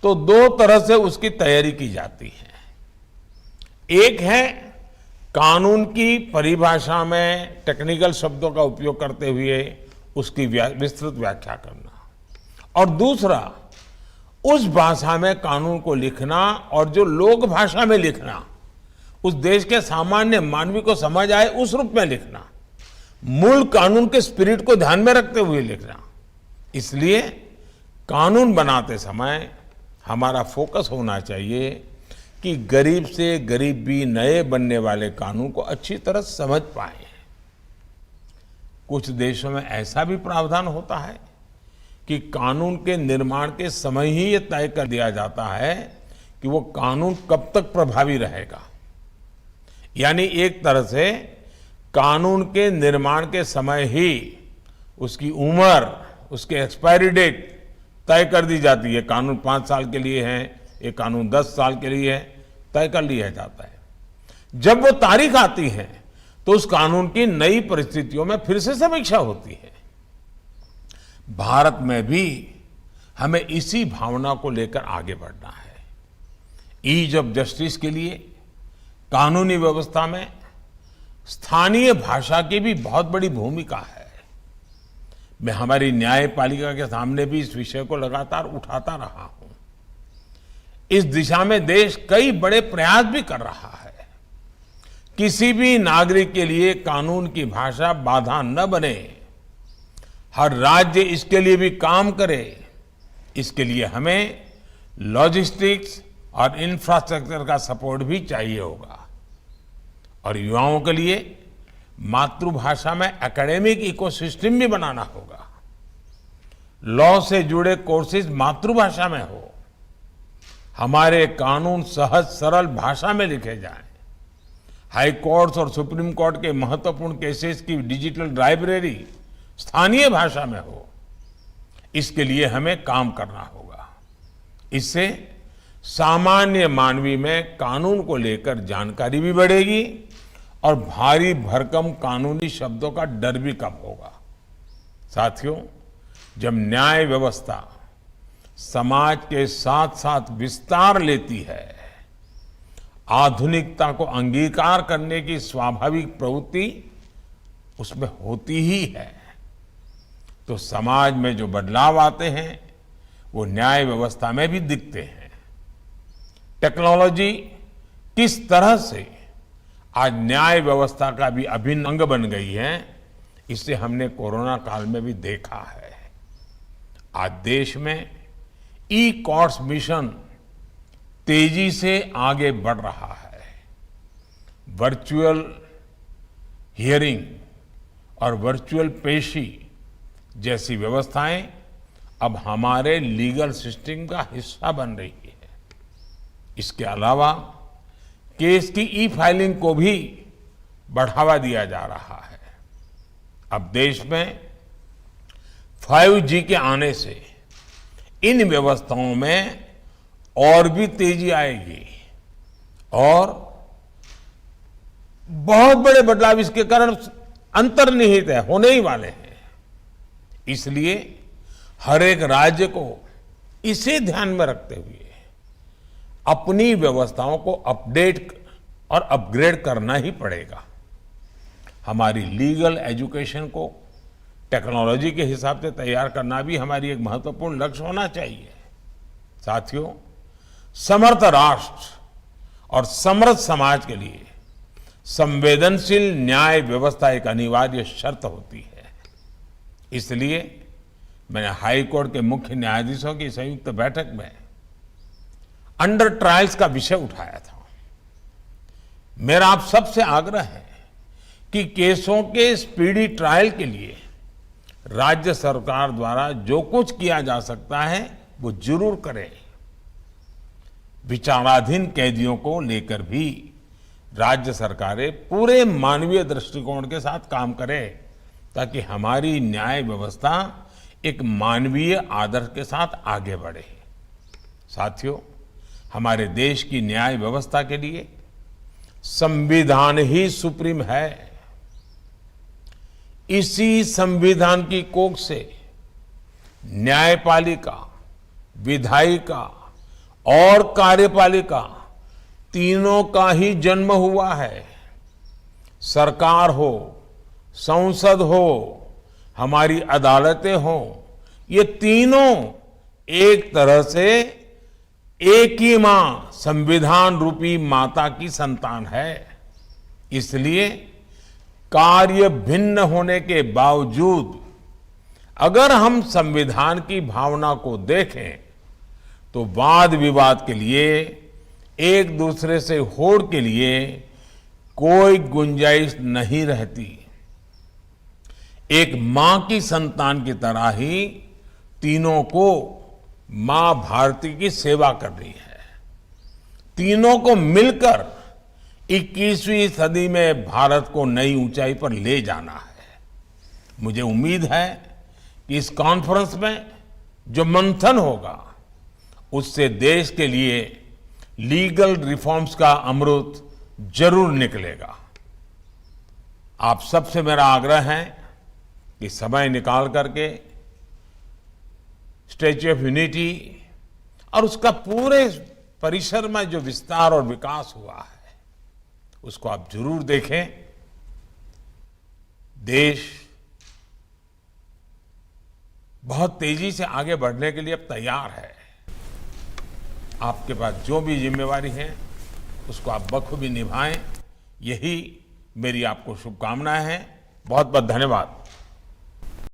तो दो तरह से उसकी तैयारी की जाती है। एक है कानून की परिभाषा में टेक्निकल शब्दों का उपयोग करते हुए उसकी विस्तृत व्याख्या करना, और दूसरा उस भाषा में कानून को लिखना और जो लोक भाषा में लिखना, उस देश के सामान्य मानवी को समझ आए उस रूप में लिखना, मूल कानून के स्पिरिट को ध्यान में रखते हुए लिखना। इसलिए कानून बनाते समय हमारा फोकस होना चाहिए कि गरीब से गरीब भी नए बनने वाले कानून को अच्छी तरह समझ पाए। कुछ देशों में ऐसा भी प्रावधान होता है कि कानून के निर्माण के समय ही ये तय कर दिया जाता है कि वो कानून कब तक प्रभावी रहेगा। यानी एक तरह से कानून के निर्माण के समय ही उसकी उम्र, उसके एक्सपायरी डेट तय कर दी जाती है। कानून 5 साल के लिए है, एक कानून 10 साल के लिए है, तय कर लिया जाता है। जब वो तारीख आती है तो उस कानून की नई परिस्थितियों में फिर से समीक्षा होती है। भारत में भी हमें इसी भावना को लेकर आगे बढ़ना है। ईज ऑफ जस्टिस के लिए कानूनी व्यवस्था में स्थानीय भाषा की भी बहुत बड़ी भूमिका है। मैं हमारी न्यायपालिका के सामने भी इस विषय को लगातार उठाता रहा हूं। इस दिशा में देश कई बड़े प्रयास भी कर रहा है। किसी भी नागरिक के लिए कानून की भाषा बाधा न बने, हर राज्य इसके लिए भी काम करे। इसके लिए हमें लॉजिस्टिक्स और इंफ्रास्ट्रक्चर का सपोर्ट भी चाहिए होगा। और युवाओं के लिए मातृभाषा में एकेडमिक इकोसिस्टम भी बनाना होगा। लॉ से जुड़े कोर्सेज मातृभाषा में हो, हमारे कानून सहज सरल भाषा में लिखे जाएं, हाई कोर्ट्स और सुप्रीम कोर्ट के महत्वपूर्ण केसेस की डिजिटल लाइब्रेरी स्थानीय भाषा में हो। इसके लिए हमें काम करना होगा। इससे सामान्य मानवी में कानून को लेकर जानकारी भी बढ़ेगी और भारी भरकम कानूनी शब्दों का डर भी कम होगा। साथियों, जब न्याय व्यवस्था समाज के साथ साथ विस्तार लेती है, आधुनिकता को अंगीकार करने की स्वाभाविक प्रवृत्ति उसमें होती ही है, तो समाज में जो बदलाव आते हैं वो न्याय व्यवस्था में भी दिखते हैं। टेक्नोलॉजी किस तरह से आज न्याय व्यवस्था का भी अभिन्न अंग बन गई है, इसे हमने कोरोना काल में भी देखा है। आज देश में ई कोर्ट्स मिशन तेजी से आगे बढ़ रहा है। वर्चुअल हियरिंग और वर्चुअल पेशी जैसी व्यवस्थाएं अब हमारे लीगल सिस्टम का हिस्सा बन रही है। इसके अलावा केस की ई फाइलिंग को भी बढ़ावा दिया जा रहा है। अब देश में 5G के आने से इन व्यवस्थाओं में और भी तेजी आएगी और बहुत बड़े बदलाव इसके कारण अंतर्निहित है, होने ही वाले हैं। इसलिए हर एक राज्य को इसे ध्यान में रखते हुए अपनी व्यवस्थाओं को अपडेट और अपग्रेड करना ही पड़ेगा। हमारी लीगल एजुकेशन को टेक्नोलॉजी के हिसाब से तैयार करना भी हमारी एक महत्वपूर्ण लक्ष्य होना चाहिए। साथियों, समर्थ राष्ट्र और समृद्ध समाज के लिए संवेदनशील न्याय व्यवस्था एक अनिवार्य शर्त होती है। इसलिए मैंने हाई कोर्ट के मुख्य न्यायाधीशों की संयुक्त बैठक में अंडर ट्रायल्स का विषय उठाया था। मेरा आप सबसे आग्रह है कि केसों के स्पीडी ट्रायल के लिए राज्य सरकार द्वारा जो कुछ किया जा सकता है वो जरूर करें। विचाराधीन कैदियों को लेकर भी राज्य सरकारें पूरे मानवीय दृष्टिकोण के साथ काम करें ताकि हमारी न्याय व्यवस्था एक मानवीय आदर्श के साथ आगे बढ़े। साथियों, हमारे देश की न्याय व्यवस्था के लिए संविधान ही सुप्रीम है। इसी संविधान की कोख से न्यायपालिका, विधायिका, और कार्यपालिका तीनों का ही जन्म हुआ है। सरकार हो, संसद हो, हमारी अदालतें हो, ये तीनों एक तरह से एक ही मां, संविधान रूपी माता की संतान है। इसलिए कार्य भिन्न होने के बावजूद अगर हम संविधान की भावना को देखें तो वाद विवाद के लिए, एक दूसरे से होड़ के लिए कोई गुंजाइश नहीं रहती। एक मां की संतान की तरह ही तीनों को मां भारती की सेवा करनी है। तीनों को मिलकर 21वीं सदी में भारत को नई ऊंचाई पर ले जाना है। मुझे उम्मीद है कि इस कॉन्फ्रेंस में जो मंथन होगा उससे देश के लिए लीगल रिफॉर्म्स का अमृत जरूर निकलेगा। आप सबसे मेरा आग्रह है कि समय निकाल करके स्टैच्यू ऑफ यूनिटी और उसका पूरे परिसर में जो विस्तार और विकास हुआ है उसको आप जरूर देखें। देश बहुत तेजी से आगे बढ़ने के लिए अब तैयार है। आपके पास जो भी जिम्मेवारी है उसको आप बखूबी निभाएं, यही मेरी आपको शुभकामनाएं हैं। बहुत बहुत धन्यवाद।